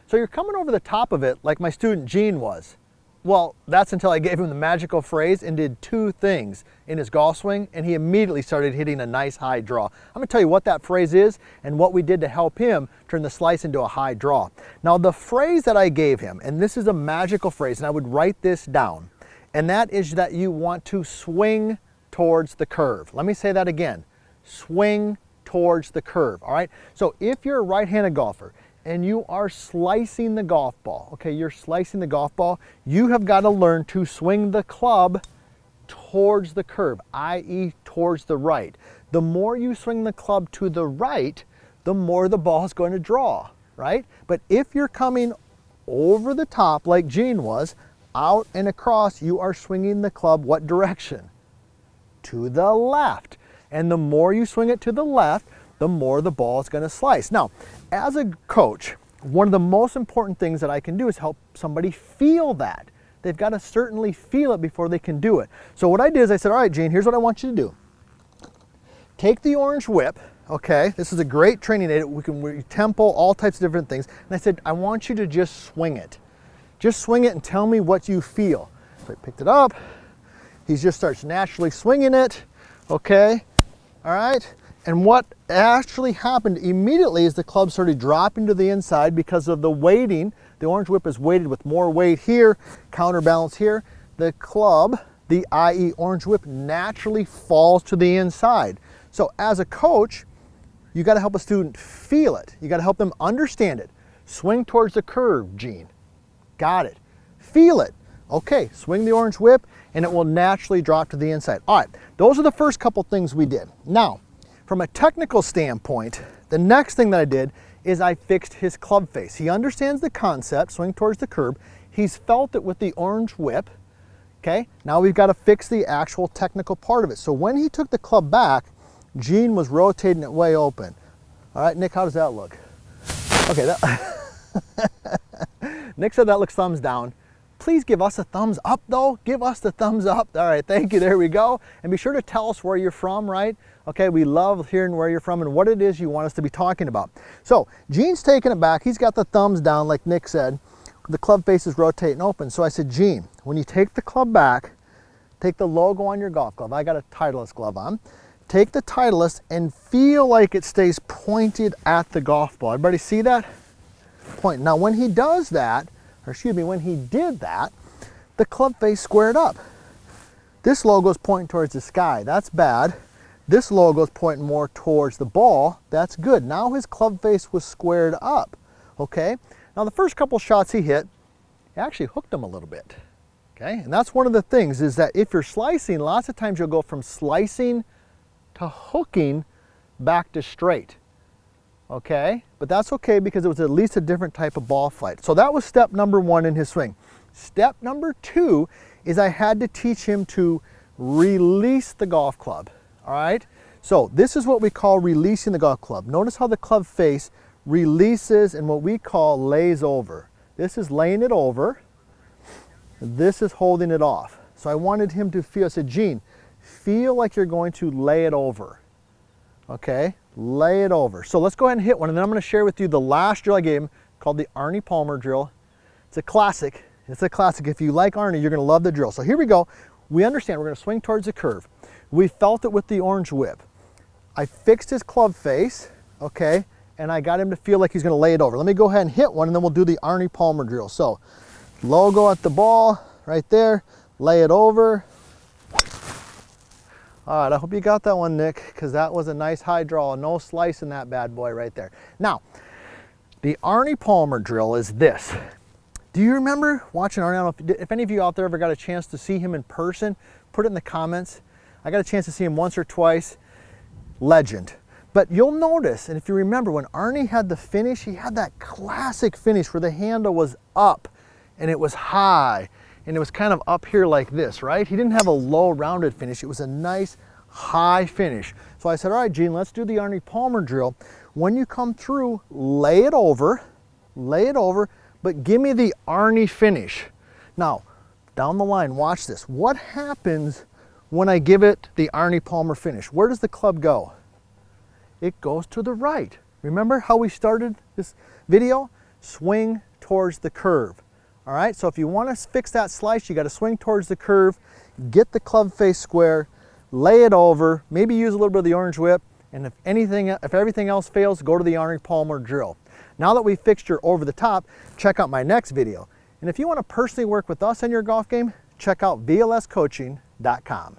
So you're coming over the top of it like my student Gene was. Well, that's until I gave him the magical phrase and did two things in his golf swing, and he immediately started hitting a nice high draw. I'm going to tell you what that phrase is and what we did to help him turn the slice into a high draw. Now, the phrase that I gave him, and this is a magical phrase, and I would write this down, and that is that you want to swing towards the curve. Let me say that again. Swing towards the curve, all right? So if you're a right-handed golfer, and you are slicing the golf ball, okay, you're slicing the golf ball, you have got to learn to swing the club towards the curve, i.e. towards the right. The more you swing the club to the right, the more the ball is going to draw, right? But if you're coming over the top like Gene was, out and across, you are swinging the club what direction? To the left. And the more you swing it to the left, the more the ball is going to slice. Now, as a coach, one of the most important things that I can do is help somebody feel that. They've got to certainly feel it before they can do it. So what I did is I said, all right, Gene, here's what I want you to do. Take the orange whip, okay? This is a great training aid. We tempo, all types of different things. And I said, I want you to just swing it. Just swing it and tell me what you feel. So I picked it up. He just starts naturally swinging it, okay? All right? And what actually happened immediately is the club started dropping to the inside because of the weighting. The orange whip is weighted with more weight here, counterbalance here. The club, the i.e. orange whip, naturally falls to the inside. So as a coach, you got to help a student feel it. You got to help them understand it. Swing towards the curve, Gene. Got it. Feel it. Okay, swing the orange whip and it will naturally drop to the inside. All right, those are the first couple things we did. Now, from a technical standpoint, the next thing that I did is I fixed his club face. He understands the concept, swing towards the curb. He's felt it with the orange whip, okay? Now we've got to fix the actual technical part of it. So when he took the club back, Gene was rotating it way open. All right, Nick, how does that look? Okay, Nick said that looks thumbs down. Please give us a thumbs up though. Give us the thumbs up. All right, thank you, there we go. And be sure to tell us where you're from, right? Okay, we love hearing where you're from and what it is you want us to be talking about. So Gene's taking it back. He's got the thumbs down like Nick said. The club face is rotating open. So I said, Gene, when you take the club back, take the logo on your golf glove. I got a Titleist glove on. Take the Titleist and feel like it stays pointed at the golf ball. Everybody see that? Point. Now when he does that, or excuse me, when he did that, the club face squared up. This logo is pointing towards the sky. That's bad. This logo is pointing more towards the ball. That's good. Now his club face was squared up. Okay? Now the first couple shots he hit, he actually hooked them a little bit. Okay? And that's one of the things is that if you're slicing, lots of times you'll go from slicing to hooking back to straight. Okay? But that's okay because it was at least a different type of ball flight. So that was step number one in his swing. Step number two is I had to teach him to release the golf club. All right? So this is what we call releasing the golf club. Notice how the club face releases and what we call lays over. This is laying it over. This is holding it off. So I wanted him to feel, I said, Gene, feel like you're going to lay it over. Okay? Lay it over. So let's go ahead and hit one, and then I'm going to share with you the last drill I gave him called the Arnie Palmer drill. It's a classic. It's a classic. If you like Arnie, you're going to love the drill. So here we go. We understand we're going to swing towards the curve. We felt it with the orange whip. I fixed his club face, okay, and I got him to feel like he's going to lay it over. Let me go ahead and hit one, and then we'll do the Arnie Palmer drill. So logo at the ball right there. Lay it over. All right, I hope you got that one, Nick, because that was a nice high draw. No slice in that bad boy right there. Now, the Arnie Palmer drill is this. Do you remember watching Arnie? I don't know if any of you out there ever got a chance to see him in person, put it in the comments. I got a chance to see him once or twice. Legend. But you'll notice, and if you remember, when Arnie had the finish, he had that classic finish where the handle was up and it was high. And it was kind of up here like this, right? He didn't have a low rounded finish. It was a nice high finish. So I said, all right, Gene, let's do the Arnie Palmer drill. When you come through, lay it over, but give me the Arnie finish. Now, down the line, watch this. What happens when I give it the Arnie Palmer finish? Where does the club go? It goes to the right. Remember how we started this video? Swing towards the curve. All right, so if you want to fix that slice, you got to swing towards the curve, get the club face square, lay it over, maybe use a little bit of the orange whip, and if everything else fails, go to the Arnie Palmer drill. Now that we've fixed your over the top, check out my next video. And if you want to personally work with us on your golf game, check out vlscoaching.com.